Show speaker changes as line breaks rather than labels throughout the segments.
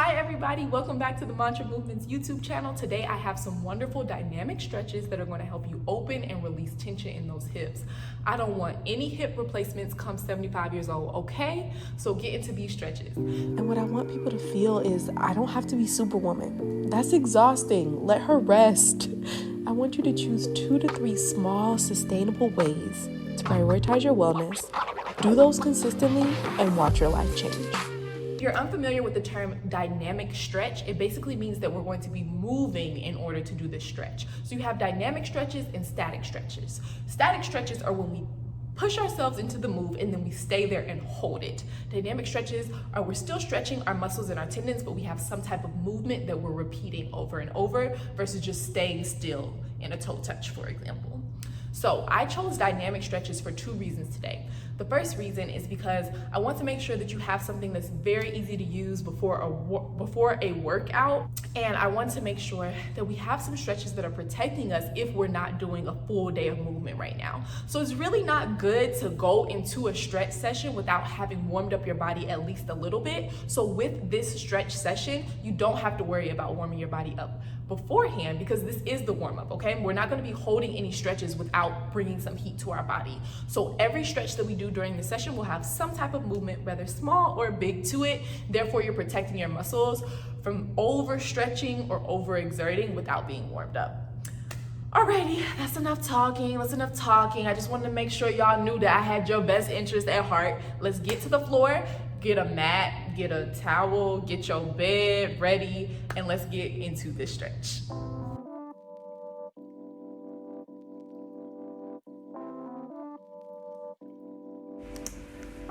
Hi everybody, welcome back to the Mantra Movements YouTube channel. Today I have some wonderful dynamic stretches that are going to help you open and release tension in those hips. I don't want any hip replacements come 75 years old, okay? So get into these stretches.
And what I want people to feel is I don't have to be Superwoman. That's exhausting. Let her rest. I want you to choose 2 to 3 small, sustainable ways to prioritize your wellness. Do those consistently and watch your life change.
If you're unfamiliar with the term dynamic stretch, it basically means that we're going to be moving in order to do this stretch. So you have dynamic stretches and static stretches. Static stretches are when we push ourselves into the move and then we stay there and hold it. Dynamic stretches are we're still stretching our muscles and our tendons, but we have some type of movement that we're repeating over and over versus just staying still in a toe touch, for example. So I chose dynamic stretches for 2 reasons today. The first reason is because I want to make sure that you have something that's very easy to use before a workout, and I want to make sure that we have some stretches that are protecting us if we're not doing a full day of movement right now. So it's really not good to go into a stretch session without having warmed up your body at least a little bit. So with this stretch session, you don't have to worry about warming your body up beforehand, because this is the warm-up, okay? We're not going to be holding any stretches without bringing some heat to our body. So every stretch that we do during the session will have some type of movement, whether small or big, to it. Therefore, you're protecting your muscles from overstretching or overexerting without being warmed up. Alrighty, that's enough talking. I just wanted to make sure y'all knew that I had your best interest at heart. Let's get to the floor. Get a mat, get a towel, get your bed ready, and let's get into this stretch.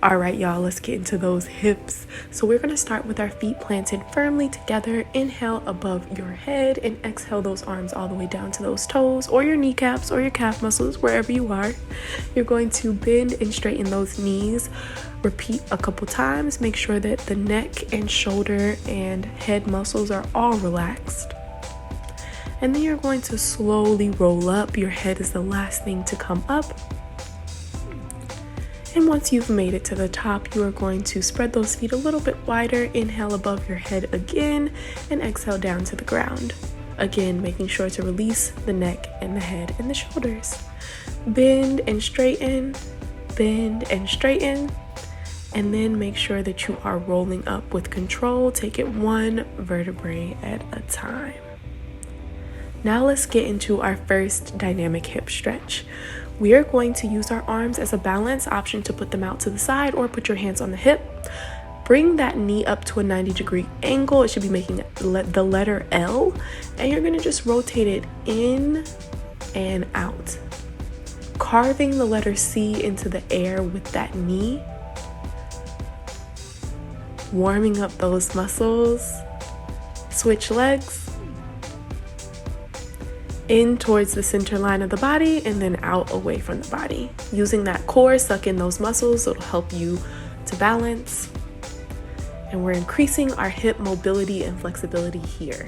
All right, y'all, let's get into those hips. So we're gonna start with our feet planted firmly together. Inhale above your head and exhale those arms all the way down to those toes or your kneecaps or your calf muscles, wherever you are. You're going to bend and straighten those knees. Repeat a couple times. Make sure that the neck and shoulder and head muscles are all relaxed. And then you're going to slowly roll up. Your head is the last thing to come up. And once you've made it to the top, you are going to spread those feet a little bit wider. Inhale above your head again and exhale down to the ground. Again, making sure to release the neck and the head and the shoulders. Bend and straighten, and then make sure that you are rolling up with control. Take it 1 vertebrae at a time. Now let's get into our first dynamic hip stretch. We are going to use our arms as a balance option to put them out to the side or put your hands on the hip. Bring that knee up to a 90-degree angle. It should be making the letter L, and you're going to just rotate it in and out, carving the letter C into the air with that knee, warming up those muscles. Switch legs. In towards the center line of the body and then out away from the body. Using that core, suck in those muscles. It'll help you to balance. And we're increasing our hip mobility and flexibility here.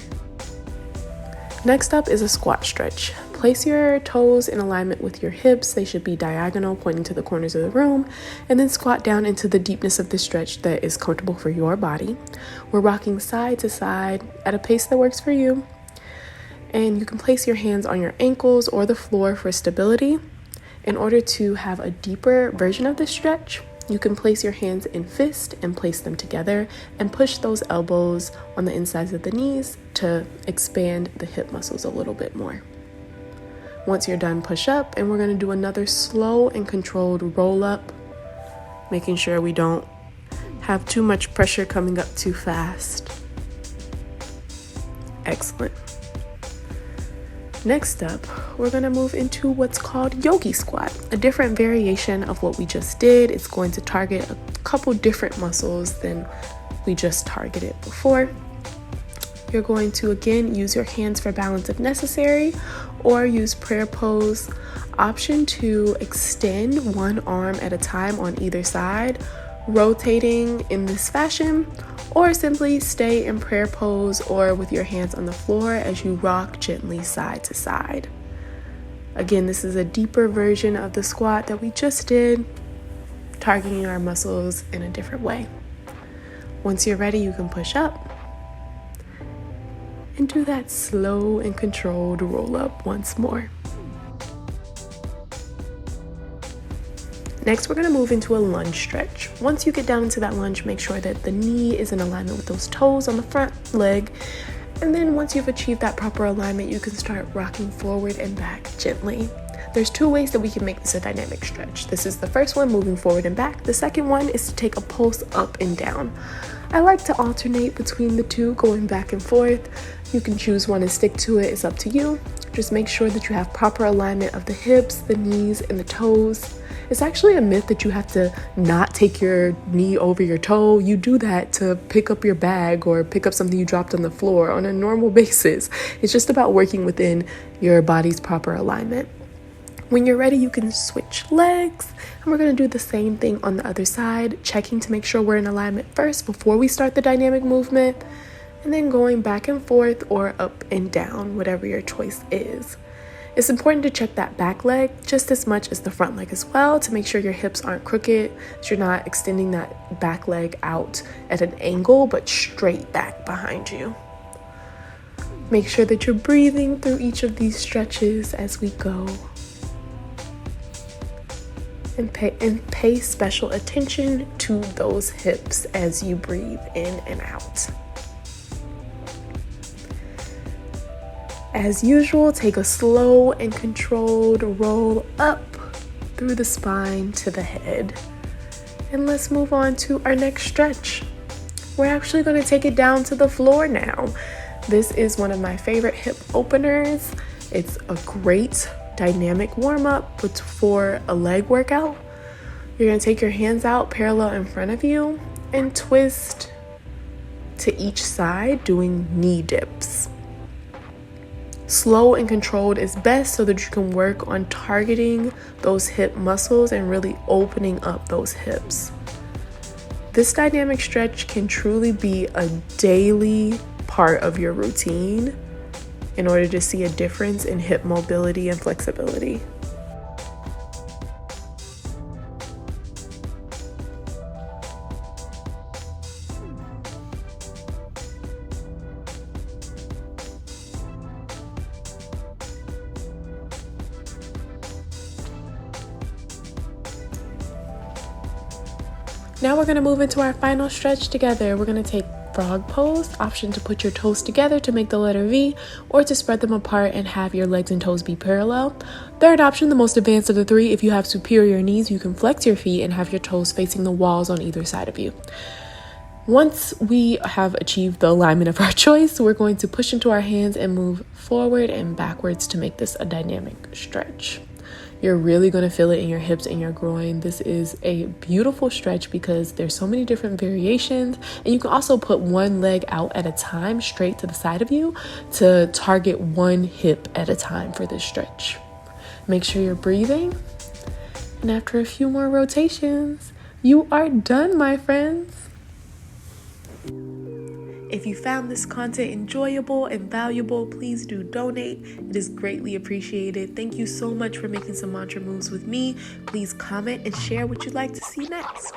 Next up is a squat stretch. Place your toes in alignment with your hips. They should be diagonal, pointing to the corners of the room, and then squat down into the deepness of the stretch that is comfortable for your body. We're rocking side to side at a pace that works for you. And you can place your hands on your ankles or the floor for stability. In order to have a deeper version of this stretch, you can place your hands in fist and place them together and push those elbows on the insides of the knees to expand the hip muscles a little bit more. Once you're done, push up, and we're going to do another slow and controlled roll up, making sure we don't have too much pressure coming up too fast. Excellent. Next up, we're going to move into what's called Yogi squat, a different variation of what we just did. It's going to target a couple different muscles than we just targeted before. You're going to, again, use your hands for balance if necessary, or use prayer pose. Option to extend one arm at a time on either side, rotating in this fashion, or simply stay in prayer pose or with your hands on the floor as you rock gently side to side. Again, this is a deeper version of the squat that we just did, targeting our muscles in a different way. Once you're ready, you can push up And do that slow and controlled roll up once more. Next, we're going to move into a lunge stretch. Once you get down into that lunge, make sure that the knee is in alignment with those toes on the front leg. And then once you've achieved that proper alignment, you can start rocking forward and back gently. There's two ways that we can make this a dynamic stretch. This is the first one, moving forward and back. The second one is to take a pulse up and down. I like to alternate between the two, going back and forth. You can choose one and stick to it. It's up to you. Just make sure that you have proper alignment of the hips, the knees, and the toes. It's actually a myth that you have to not take your knee over your toe. You do that to pick up your bag or pick up something you dropped on the floor on a normal basis. It's just about working within your body's proper alignment. When you're ready, you can switch legs, and we're going to do the same thing on the other side, checking to make sure we're in alignment first before we start the dynamic movement, and then going back and forth or up and down, whatever your choice is. It's important to check that back leg just as much as the front leg as well, to make sure your hips aren't crooked, that you're not extending that back leg out at an angle, but straight back behind you. Make sure that you're breathing through each of these stretches as we go. And pay special attention to those hips as you breathe in and out. As usual, take a slow and controlled roll up through the spine to the head. And let's move on to our next stretch. We're actually going to take it down to the floor now. This is one of my favorite hip openers. It's a great dynamic warm-up for a leg workout. You're going to take your hands out parallel in front of you and twist to each side, doing knee dips. Slow and controlled is best so that you can work on targeting those hip muscles and really opening up those hips. This dynamic stretch can truly be a daily part of your routine in order to see a difference in hip mobility and flexibility. Now we're going to move into our final stretch together. We're going to take frog pose, option to put your toes together to make the letter V, or to spread them apart and have your legs and toes be parallel. Third option, the most advanced of the three, if you have superior knees, you can flex your feet and have your toes facing the walls on either side of you. Once we have achieved the alignment of our choice, we're going to push into our hands and move forward and backwards to make this a dynamic stretch. You're really going to feel it in your hips and your groin. This is a beautiful stretch because there's so many different variations, and you can also put one leg out at a time straight to the side of you to target one hip at a time for this stretch. Make sure you're breathing, and after a few more rotations, you are done, my friends. If you found this content enjoyable and valuable, please do donate. It is greatly appreciated. Thank you so much for making some mantra moves with me. Please comment and share what you'd like to see next.